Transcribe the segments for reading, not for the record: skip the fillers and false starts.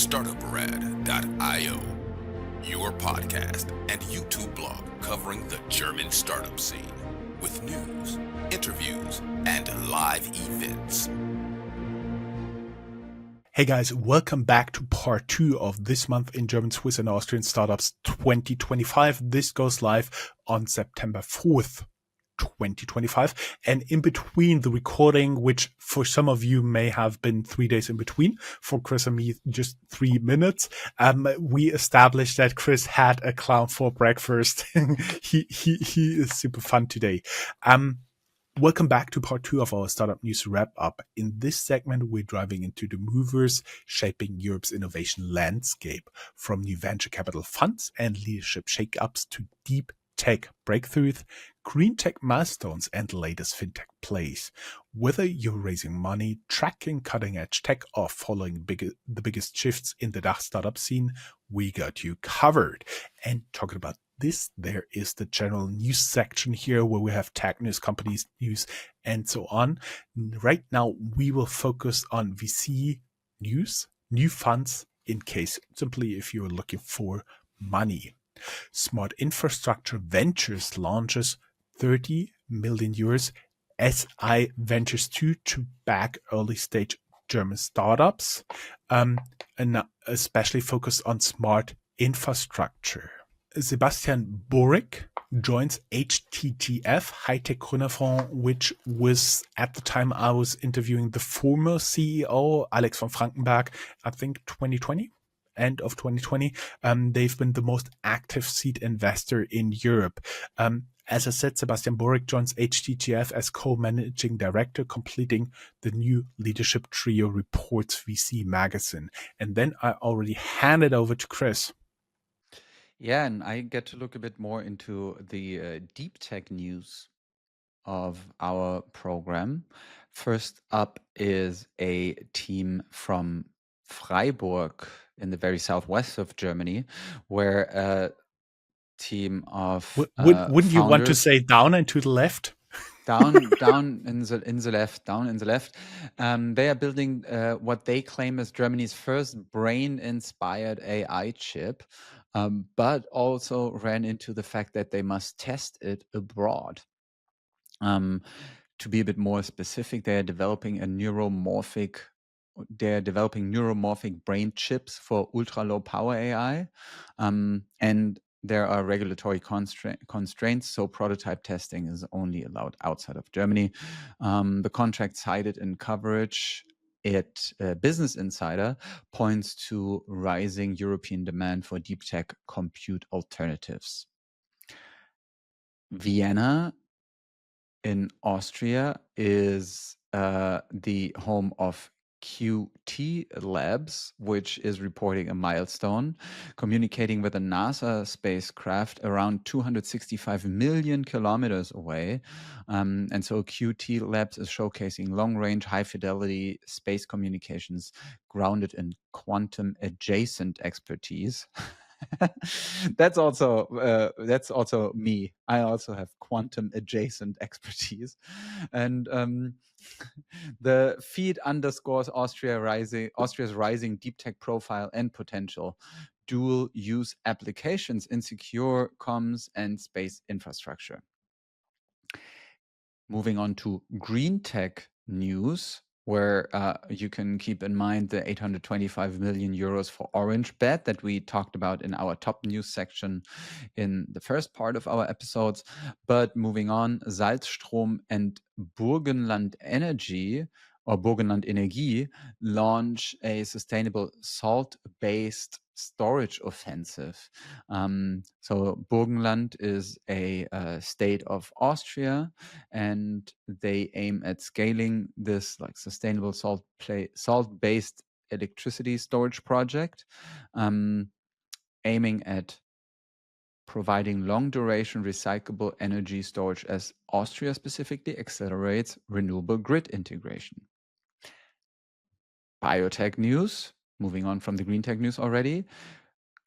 startuprad.io, your podcast and YouTube blog covering the German startup scene with news, interviews, and live events. Hey guys, welcome back to part 2 of this month in German, Swiss, and Austrian Startups 2025. This goes live on September 4th, 2025. And in between the recording, which for some of you may have been 3 days in between, for Chris and me, just 3 minutes, we established that Chris had a clown for breakfast. he is super fun today. Welcome back to part 2 of our Startup News Wrap-Up. In this segment, we're driving into the movers shaping Europe's innovation landscape, from new venture capital funds and leadership shakeups to deep tech breakthroughs, green tech milestones, and the latest fintech plays. Whether you're raising money, tracking cutting-edge tech, or following the biggest shifts in the DACH startup scene, we got you covered. And talking about this, there is the general news section here where we have tech news, companies news, and so on. Right now, we will focus on VC news, new funds, in case simply if you're looking for money. Smart Infrastructure Ventures launches 30 million euros SI Ventures 2 to back early stage German startups, and especially focused on smart infrastructure. Sebastian Borick joins HTGF, High-Tech Gründerfonds, which was at the time I was interviewing the former CEO, Alex von Frankenberg, I think 2020. End of 2020. They've been the most active seed investor in Europe. As I said, Sebastian Borick joins HTGF as co-managing director, completing the new leadership trio Reports VC magazine. And then I already hand it over to Chris. Yeah, and I get to look a bit more into the deep tech news of our program. First up is a team from Freiburg in the very southwest of Germany, where a team of Wouldn't you want to founders- say down and to the left? down in the left. They are building what they claim is Germany's first brain-inspired AI chip, but also ran into the fact that they must test it abroad. To be a bit more specific, they're developing neuromorphic brain chips for ultra-low power AI, and there are regulatory constraints, so prototype testing is only allowed outside of Germany. The contract cited in coverage at Business Insider points to rising European demand for deep tech compute alternatives. Vienna in Austria is the home of QT Labs, which is reporting a milestone, communicating with a NASA spacecraft around 265 million kilometers away. And so QT Labs is showcasing long-range, high-fidelity space communications grounded in quantum-adjacent expertise. That's also me. I also have quantum adjacent expertise, and the feed underscores Austria's rising deep tech profile and potential, dual use applications in secure comms and space infrastructure. Moving on to green tech news, where you can keep in mind the 825 million euros for Orange Bet that we talked about in our top news section in the first part of our episodes. But moving on, Salzstrom and Burgenland Energie launch a sustainable salt-based storage offensive. So Burgenland is a state of Austria, and they aim at scaling this sustainable salt-based electricity storage project, aiming at providing long-duration recyclable energy storage as Austria specifically accelerates renewable grid integration. Biotech news, moving on from the green tech news already.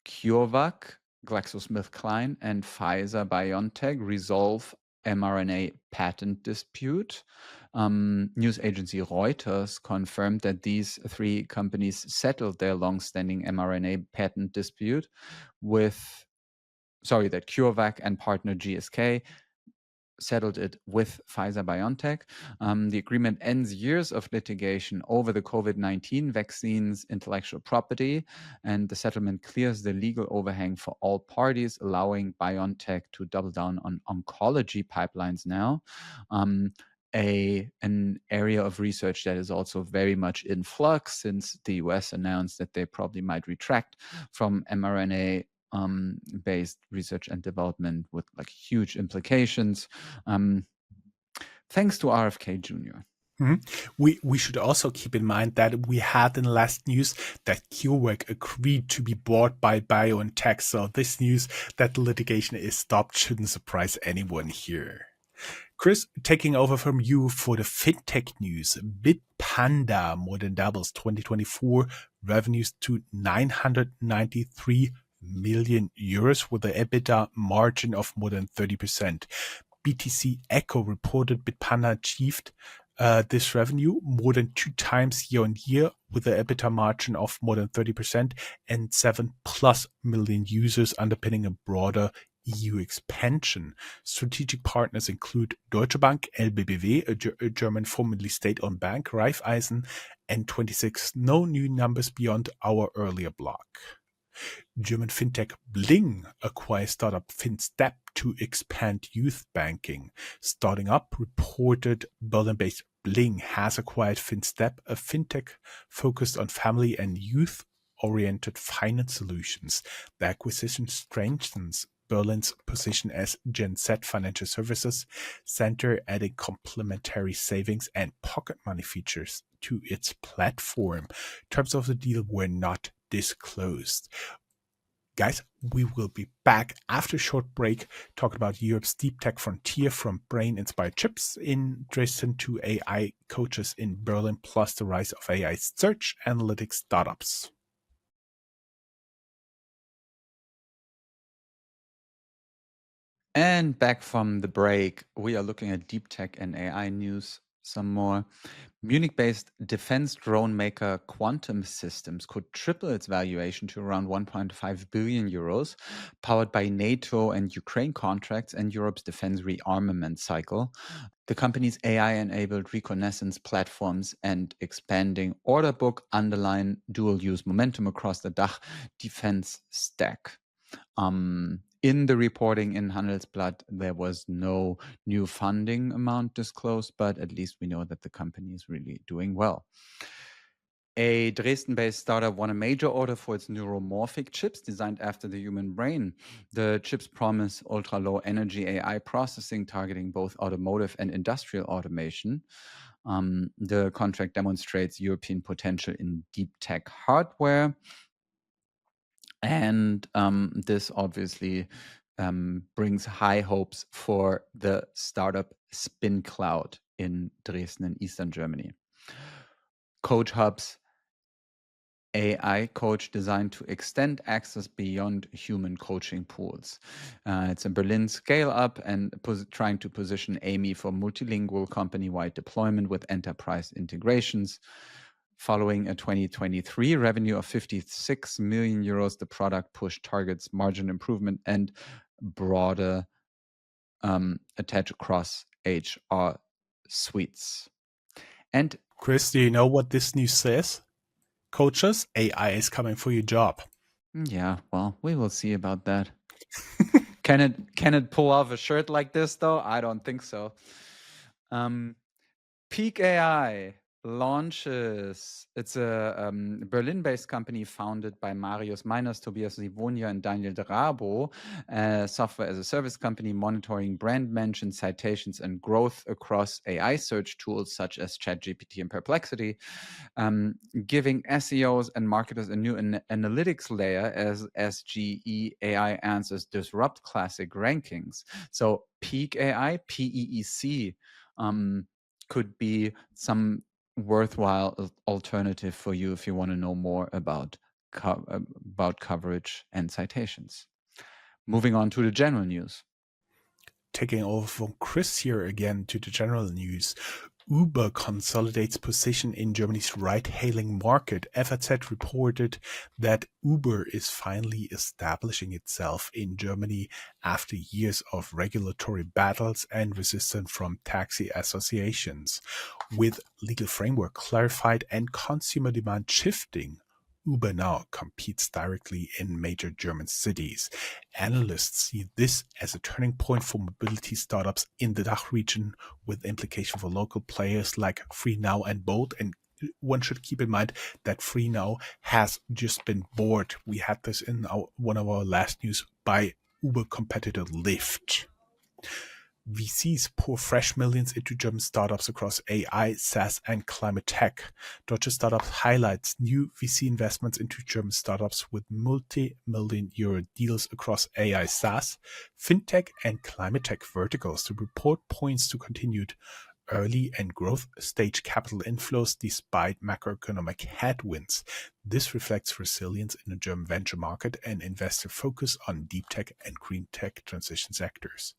CureVac, GlaxoSmithKline, and Pfizer BioNTech resolve mRNA patent dispute. News agency Reuters confirmed that these three companies settled their long-standing mRNA patent dispute that CureVac and partner GSK settled it with Pfizer BioNTech. The agreement ends years of litigation over the COVID-19 vaccines intellectual property, and the settlement clears the legal overhang for all parties, allowing BioNTech to double down on oncology pipelines now. An area of research that is also very much in flux since the US announced that they probably might retract from mRNA based research and development with like huge implications. Thanks to RFK Jr. We should also keep in mind that we had in the last news that CureVac agreed to be bought by BioNTech. So this news that the litigation is stopped shouldn't surprise anyone here. Chris, taking over from you for the fintech news. Bitpanda more than doubles 2024 revenues to 993 million euros with an EBITDA margin of more than 30%. BTC Echo reported Bitpanda achieved this revenue more than 2 times year on year with an EBITDA margin of more than 30% and 7+ million users, underpinning a broader EU expansion. Strategic partners include Deutsche Bank, LBBW, a German formerly state-owned bank, Raiffeisen, and 26. No new numbers beyond our earlier block. German fintech Bling acquires startup FinStep to expand youth banking. Starting up, reported Berlin-based Bling has acquired FinStep, a fintech focused on family and youth-oriented finance solutions. The acquisition strengthens Berlin's position as Gen Z financial services center, adding complementary savings and pocket money features to its platform. Terms of the deal were not disclosed. Guys, we will be back after a short break talking about Europe's deep tech frontier, from brain-inspired chips in Dresden to AI coaches in Berlin, plus the rise of AI search analytics startups. And back from the break, we are looking at deep tech and AI news some more. Munich-based defense drone maker Quantum Systems could triple its valuation to around 1.5 billion euros, powered by NATO and Ukraine contracts and Europe's defense rearmament cycle. The company's AI-enabled reconnaissance platforms and expanding order book underline dual-use momentum across the DACH defense stack. In the reporting in Handelsblatt, there was no new funding amount disclosed, but at least we know that the company is really doing well. A Dresden-based startup won a major order for its neuromorphic chips designed after the human brain. The chips promise ultra-low energy AI processing targeting both automotive and industrial automation. The contract demonstrates European potential in deep tech hardware. And this obviously brings high hopes for the startup Spin Cloud in Dresden in Eastern Germany. CoachHub's AI coach designed to extend access beyond human coaching pools. It's a Berlin scale-up and trying to position Amy for multilingual company-wide deployment with enterprise integrations. Following a 2023 revenue of 56 million euros, the product pushed targets margin improvement and broader attach across HR suites. And Chris, do you know what this news says? Coaches, AI is coming for your job. Yeah, well, we will see about that. Can it pull off a shirt like this though? I don't think so. Peak AI launches. It's a Berlin-based company founded by Marius Meiners, Tobias Sivonia, and Daniel Drabo, a software as a service company monitoring brand mentions, citations, and growth across AI search tools such as ChatGPT and Perplexity, giving SEOs and marketers a new analytics layer as SGE AI answers disrupt classic rankings. So Peak AI, PEEC, could be some worthwhile alternative for you if you want to know more about coverage and citations. Moving on to the general news. taking over from Chris here again to the general news. Uber consolidates position in Germany's ride-hailing market. FAZ reported that Uber is finally establishing itself in Germany after years of regulatory battles and resistance from taxi associations. With legal framework clarified and consumer demand shifting, Uber now competes directly in major German cities. Analysts see this as a turning point for mobility startups in the DACH region, with implication for local players like FreeNow and Bolt. And one should keep in mind that FreeNow has just been bought. We had this in one of our last news by Uber competitor Lyft. VCs pour fresh millions into German startups across AI, SaaS, and climate tech. Deutsche Startups highlights new VC investments into German startups with multi-million euro deals across AI, SaaS, Fintech, and climate tech verticals. The report points to continued early and growth stage capital inflows despite macroeconomic headwinds. This reflects resilience in the German venture market and investor focus on deep tech and green tech transition sectors.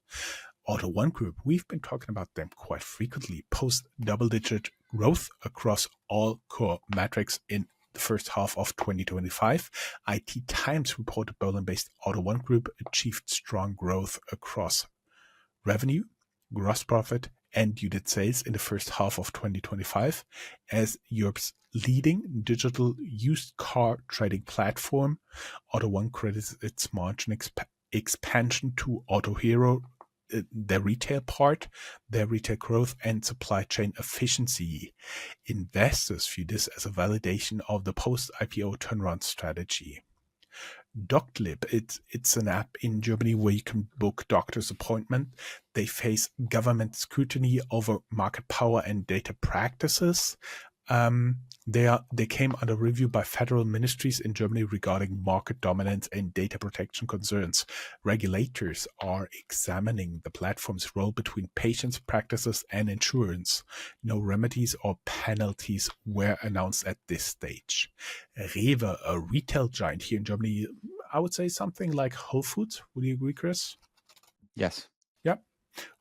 AUTO1 Group, we've been talking about them quite frequently, post double-digit growth across all core metrics in the first half of 2025. IT Times reported Berlin-based AUTO1 Group achieved strong growth across revenue, gross profit, and unit sales in the first half of 2025 as Europe's leading digital used car trading platform. AUTO1 credits its margin expansion to Autohero, their retail part, their retail growth, and supply chain efficiency. Investors view this as a validation of the post-IPO turnaround strategy. Doctolib, it's an app in Germany where you can book doctor's appointment. They face government scrutiny over market power and data practices. They came under review by federal ministries in Germany regarding market dominance and data protection concerns. Regulators are examining the platform's role between patients, practices, and insurance. No remedies or penalties were announced at this stage. Rewe, a retail giant here in Germany, I would say something like Whole Foods. Would you agree, Chris? Yes. Yeah.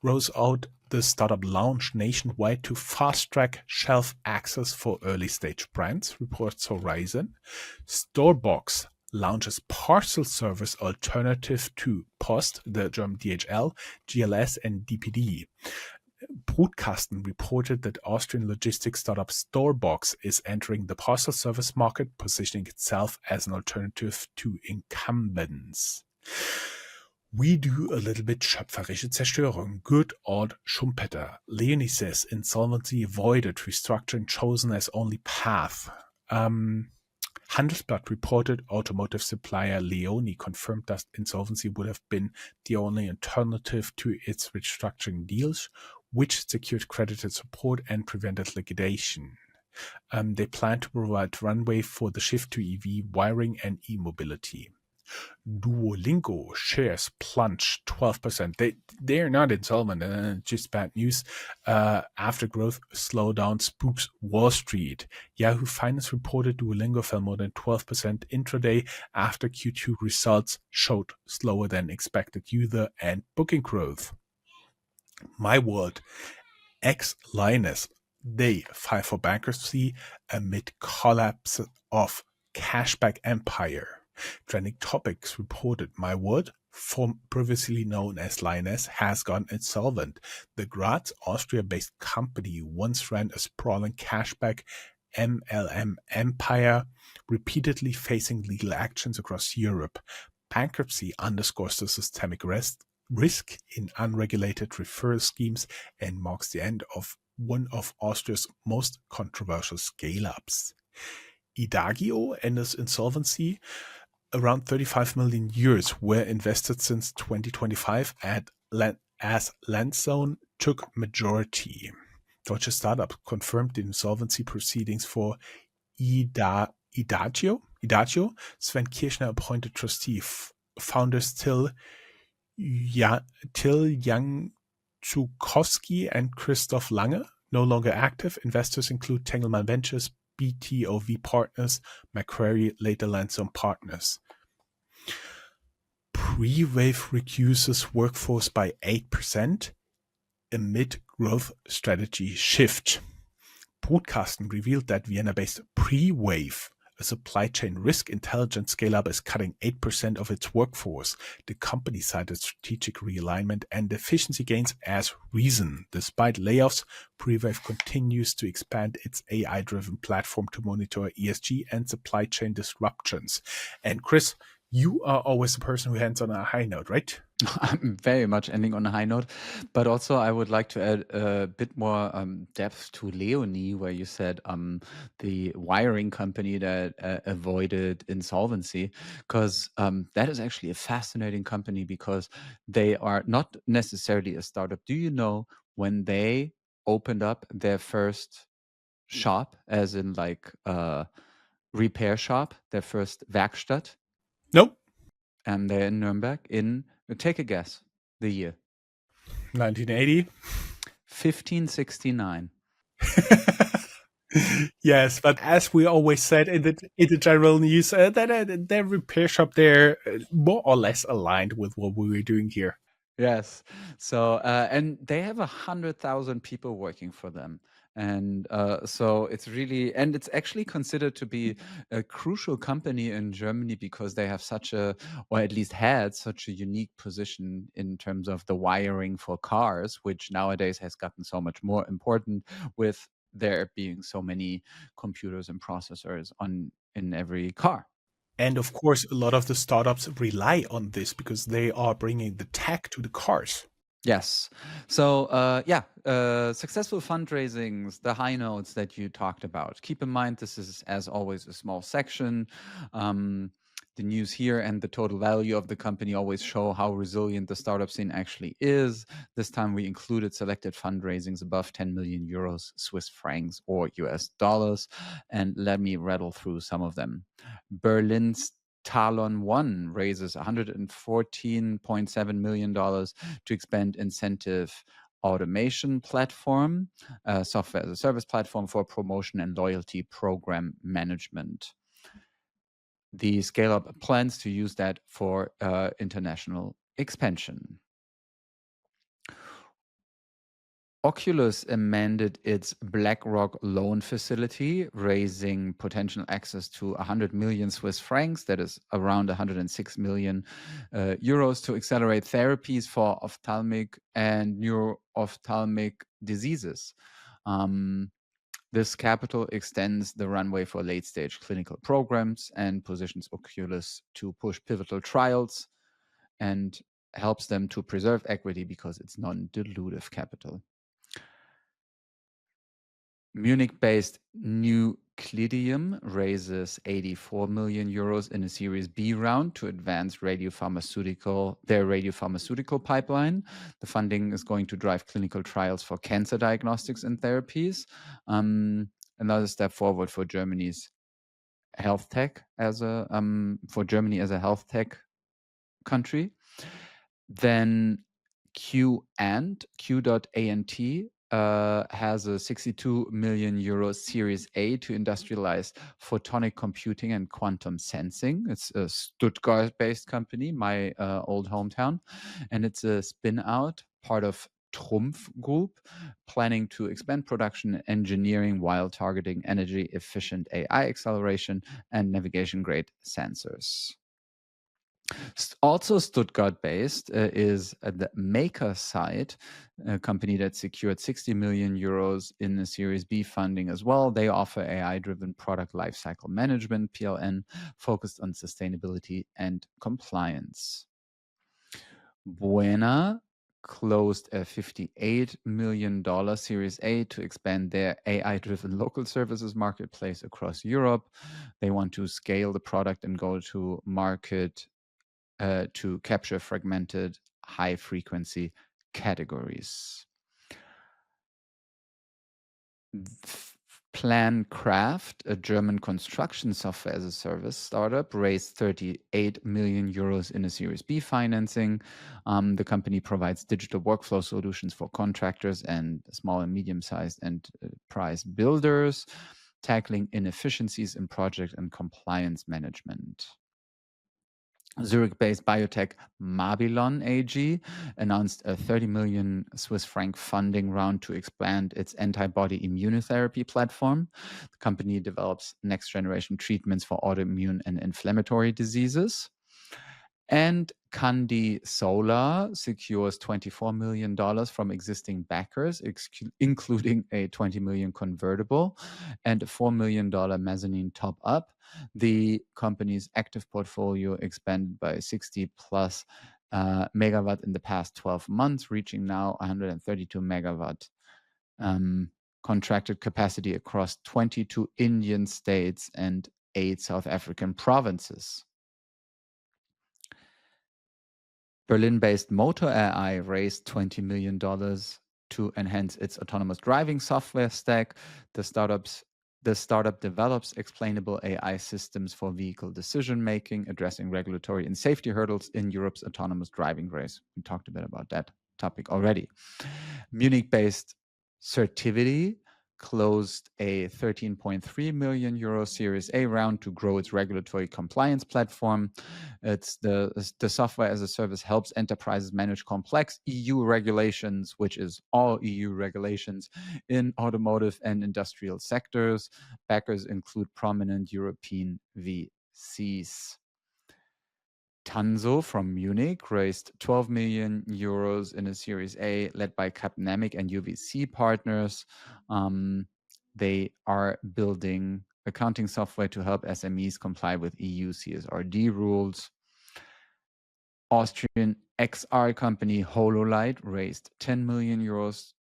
Rolls out the startup launch nationwide to fast-track shelf access for early-stage brands, reports Horizon. Storebox launches parcel service alternative to Post, the German DHL, GLS, and DPD. Brutkasten reported that Austrian logistics startup Storebox is entering the parcel service market, positioning itself as an alternative to incumbents. We do a little bit schöpferische Zerstörung. Good old Schumpeter. Leonie says insolvency avoided, restructuring chosen as only path. Handelsblatt reported automotive supplier Leonie confirmed that insolvency would have been the only alternative to its restructuring deals, which secured creditor support and prevented liquidation. They plan to provide runway for the shift to EV wiring and e-mobility. Duolingo shares plunge 12%. They're not insolvent, just bad news. After growth slowdown spooks Wall Street. Yahoo Finance reported Duolingo fell more than 12% intraday after Q2 results showed slower than expected user and booking growth. MyWorld, ex-Lioness, they file for bankruptcy amid collapse of cashback empire. Trending Topics reported MyWorld, previously known as Lioness, has gone insolvent. The Graz, Austria-based company once ran a sprawling cashback MLM empire, repeatedly facing legal actions across Europe. Bankruptcy underscores the systemic risk in unregulated referral schemes and marks the end of one of Austria's most controversial scale-ups. Idagio enters insolvency. Around 35 million euros were invested since 2025 as Landstone took majority. Deutsche Startup confirmed the insolvency proceedings for Idagio. Sven Kirchner appointed trustee. Founders Till Jankowski and Christoph Lange no longer active. Investors include Tengelmann Ventures, BTOV Partners, Macquarie, later Landstone Partners. Prewave reduces workforce by 8% amid growth strategy shift. Broadcasting revealed that Vienna-based Prewave, a supply chain risk intelligence scale-up, is cutting 8% of its workforce. The company cited strategic realignment and efficiency gains as reason. Despite layoffs, Prewave continues to expand its AI-driven platform to monitor ESG and supply chain disruptions. And Chris, you are always the person who ends on a high note, right? I'm very much ending on a high note, but also I would like to add a bit more depth to Leonie, where you said the wiring company that avoided insolvency, because that is actually a fascinating company because they are not necessarily a startup. Do you know when they opened up their first shop, as in like repair shop, their first Werkstatt? Nope. And they're in Nuremberg take a guess, the year. 1980. 1569. Yes, but as we always said in the general news, that their repair shop there more or less aligned with what we were doing here. Yes. So, and they have 100,000 people working for them. And so it's really, and it's actually considered to be a crucial company in Germany because they have such a, or at least had such a unique position in terms of the wiring for cars, which nowadays has gotten so much more important with there being so many computers and processors in every car. And of course, a lot of the startups rely on this because they are bringing the tech to the cars. Yes. So, successful fundraisings, the high notes that you talked about. Keep in mind, this is, as always, a small section. The news here and the total value of the company always show how resilient the startup scene actually is. This time we included selected fundraisings above 10 million euros, Swiss francs, or US dollars. And let me rattle through some of them. Berlin's Talon 1 raises $114.7 million to expand incentive automation platform, software as a service platform for promotion and loyalty program management. The scale-up plans to use that for international expansion. Oculus amended its BlackRock loan facility, raising potential access to 100 million Swiss francs, that is around 106 million euros, to accelerate therapies for ophthalmic and neuro-ophthalmic diseases. This capital extends the runway for late-stage clinical programs and positions Oculus to push pivotal trials and helps them to preserve equity because it's non-dilutive capital. Munich-based Nuclidium raises 84 million euros in a Series B round to advance their radiopharmaceutical pipeline. The funding is going to drive clinical trials for cancer diagnostics and therapies. Another step forward for Germany's health tech for Germany as a health tech country. Then Q.ANT, Q.ANT, has a 62 million euro Series A to industrialize photonic computing and quantum sensing. It's a Stuttgart-based company, my old hometown, and it's a spin-out, part of Trumpf Group, planning to expand production and engineering while targeting energy-efficient AI acceleration and navigation-grade sensors. Also Stuttgart-based is the MakerSite, a company that secured 60 million euros in the Series B funding as well. They offer AI-driven product lifecycle management, PLN, focused on sustainability and compliance. Buena closed a $58 million Series A to expand their AI-driven local services marketplace across Europe. They want to scale the product and go to market to capture fragmented high-frequency categories. PlanCraft, a German construction software as a service startup, raised 38 million euros in a Series B financing. The company provides digital workflow solutions for contractors and small and medium-sized enterprise builders, tackling inefficiencies in project and compliance management. Zurich-based biotech Mabilon AG announced a 30 million Swiss franc funding round to expand its antibody immunotherapy platform. The company develops next-generation treatments for autoimmune and inflammatory diseases. And Kandi Solar secures $24 million from existing backers, including a $20 million convertible and a $4 million mezzanine top-up. The company's active portfolio expanded by 60 plus megawatt in the past 12 months, reaching now 132 megawatt contracted capacity across 22 Indian states and 8 South African provinces. Berlin-based Motor AI raised $20 million to enhance its autonomous driving software stack. The startup develops explainable AI systems for vehicle decision-making, addressing regulatory and safety hurdles in Europe's autonomous driving race. We talked a bit about that topic already. Munich-based Certivity closed a 13.3 million euro Series A round to grow its regulatory compliance platform. It's the software as a service helps enterprises manage complex EU regulations, which is all EU regulations in automotive and industrial sectors. Backers include prominent European VCs. Tanso from Munich raised 12 million euros in a Series A led by Capnamic and UVC partners. They are building accounting software to help SMEs comply with EU CSRD rules. Austrian XR company HoloLight raised 10 million euros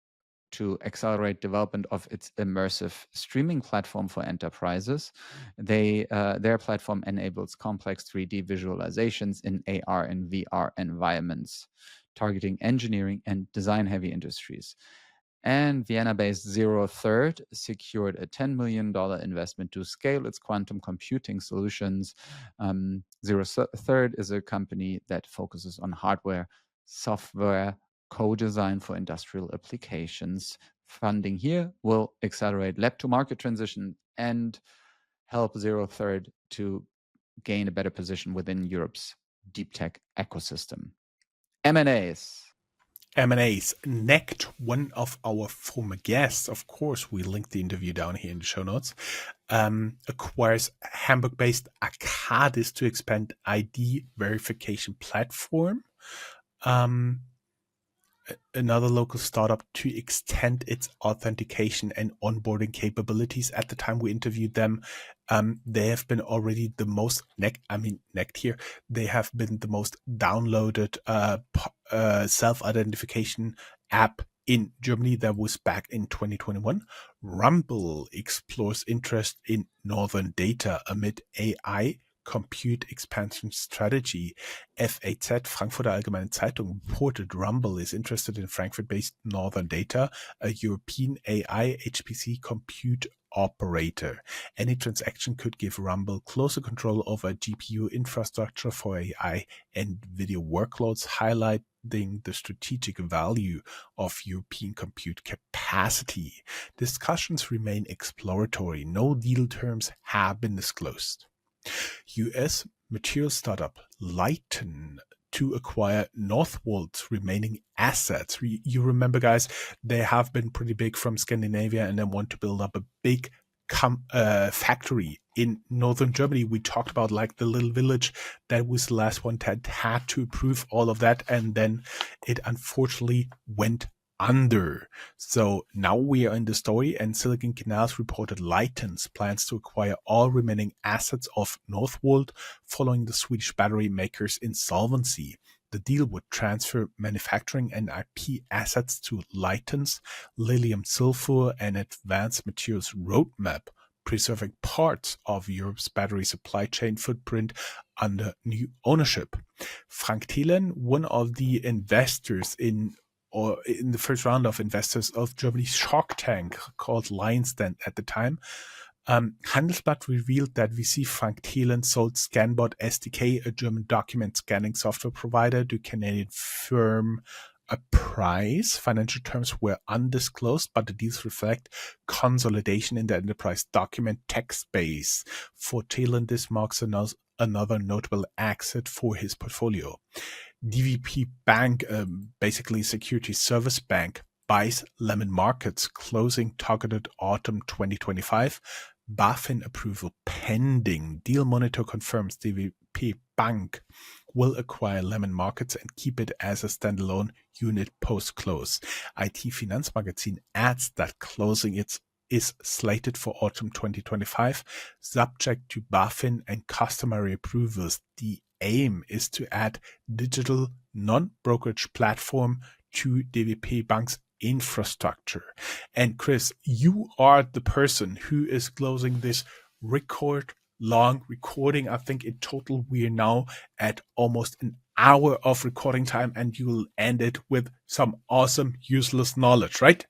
to accelerate development of its immersive streaming platform for enterprises. Their platform enables complex 3D visualizations in AR and VR environments, targeting engineering and design-heavy industries. And Vienna-based Zero Third secured a $10 million investment to scale its quantum computing solutions. Zero Third is a company that focuses on hardware, software, co-design for industrial applications. Funding here will accelerate lab-to-market transition and help Zero Third to gain a better position within Europe's deep tech ecosystem. M&As. M&As. Next, one of our former guests, of course, we linked the interview down here in the show notes, acquires Hamburg-based Arcadis to expand ID verification platform. Another local startup to extend its authentication and onboarding capabilities. At the time we interviewed them, they have been already the most they have been the most downloaded self-identification app in Germany. That was back in 2021. Rumble explores interest in northern data amid AI compute expansion strategy. FAZ, Frankfurter Allgemeine Zeitung, reported Rumble is interested in Frankfurt-based Northern Data, a European AI HPC compute operator. Any transaction could give Rumble closer control over GPU infrastructure for AI and video workloads, highlighting the strategic value of European compute capacity. Discussions remain exploratory. No deal terms have been disclosed. US material startup Lighten to acquire Northvolt's remaining assets. You remember, guys, they have been pretty big from Scandinavia and then want to build up a big factory in northern Germany. We talked about like the little village that was the last one that had to approve all of that, and then it unfortunately went under. So now we are in the story, and Silicon Canals reported Lightens plans to acquire all remaining assets of Northvolt following the Swedish battery maker's insolvency. The deal would transfer manufacturing and IP assets to Lightens, Lilium Sulfur, and Advanced Materials Roadmap, preserving parts of Europe's battery supply chain footprint under new ownership. Frank Talon, one of the investors in the first round of investors of Germany's Shark Tank, called Lion's Den at the time, Handelsblatt revealed that VC Frank Talon sold Scanbot SDK, a German document scanning software provider, to Canadian firm Apprise. Financial terms were undisclosed, but the deals reflect consolidation in the enterprise document tech space. For Talon, this marks another notable exit for his portfolio. DVP Bank, basically security service bank, buys Lemon Markets, closing targeted autumn 2025. BaFin approval pending. Deal Monitor confirms DVP Bank will acquire Lemon Markets and keep it as a standalone unit post-close. IT Finanzmagazin adds that closing is slated for autumn 2025, subject to BaFin and customary approvals. The aim is to add digital non-brokerage platform to DVP Bank's infrastructure. And Chris, you are the person who is closing this record-long recording. I think in total we are now at almost an hour of recording time, and you will end it with some awesome useless knowledge, right?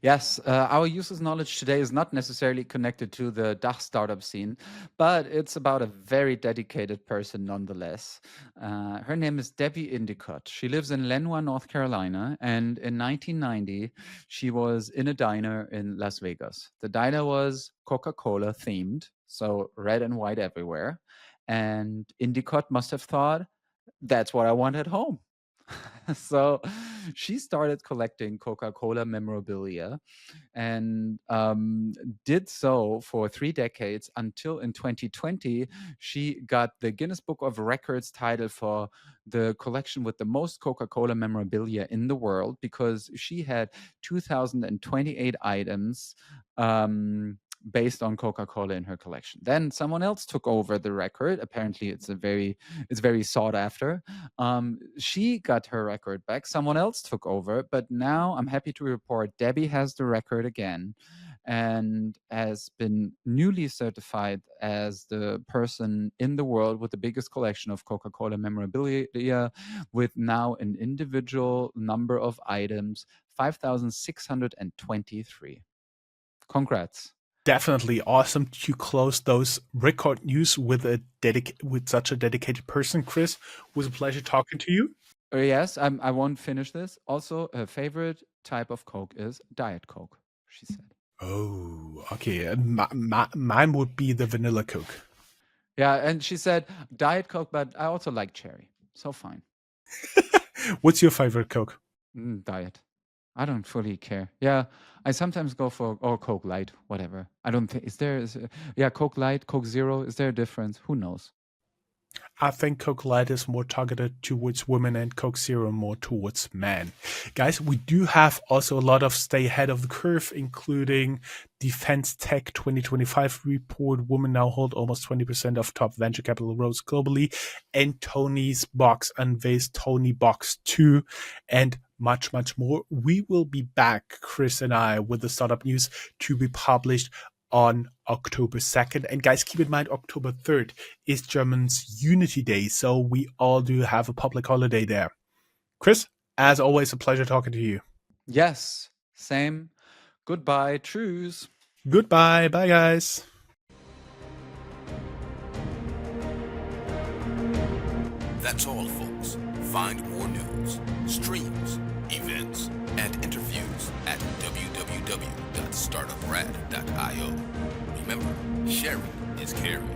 Yes, our useless knowledge today is not necessarily connected to the DACH startup scene, but it's about a very dedicated person nonetheless. Her name is Debbie Endicott. She lives in Lenoir, North Carolina, and in 1990, she was in a diner in Las Vegas. The diner was Coca-Cola themed, so red and white everywhere. And Endicott must have thought, that's what I want at home. So she started collecting Coca-Cola memorabilia and did so for 3 decades until in 2020, she got the Guinness Book of Records title for the collection with the most Coca-Cola memorabilia in the world, because she had 2,028 items based on Coca-Cola in her collection. Then someone else took over the record. Apparently it's very sought after. She got her record back. Someone else took over, but now I'm happy to report Debbie has the record again and has been newly certified as the person in the world with the biggest collection of Coca-Cola memorabilia, with now an individual number of items, 5,623. Congrats. Definitely awesome to close those record news with with such a dedicated person. Chris, it was a pleasure talking to you. Yes, I won't finish this. Also, her favorite type of Coke is Diet Coke, she said. Oh, okay. Mine would be the vanilla Coke. Yeah, and she said Diet Coke, but I also like cherry. So fine. What's your favorite Coke? Diet. I don't fully care. Yeah, I sometimes go for Coke Light, whatever. I don't think Coke Light, Coke Zero. Is there a difference? Who knows? I think Coke Light is more targeted towards women and Coke Zero more towards men. Guys, we do have also a lot of stay ahead of the curve, including Defense Tech 2025 report. Women now hold almost 20% of top venture capital roles globally. And Tony's Box unveils Tony Box 2 and much, much more. We will be back, Chris and I, with the startup news to be published on October 2nd. And guys, keep in mind, October 3rd is German's Unity Day, so we all do have a public holiday there. Chris, as always, a pleasure talking to you. Yes, same. Goodbye. Tschüss. Goodbye. Bye, guys. That's all, folks. Find more news, streams, events, and interviews at www.startuprad.io. Remember, sharing is caring.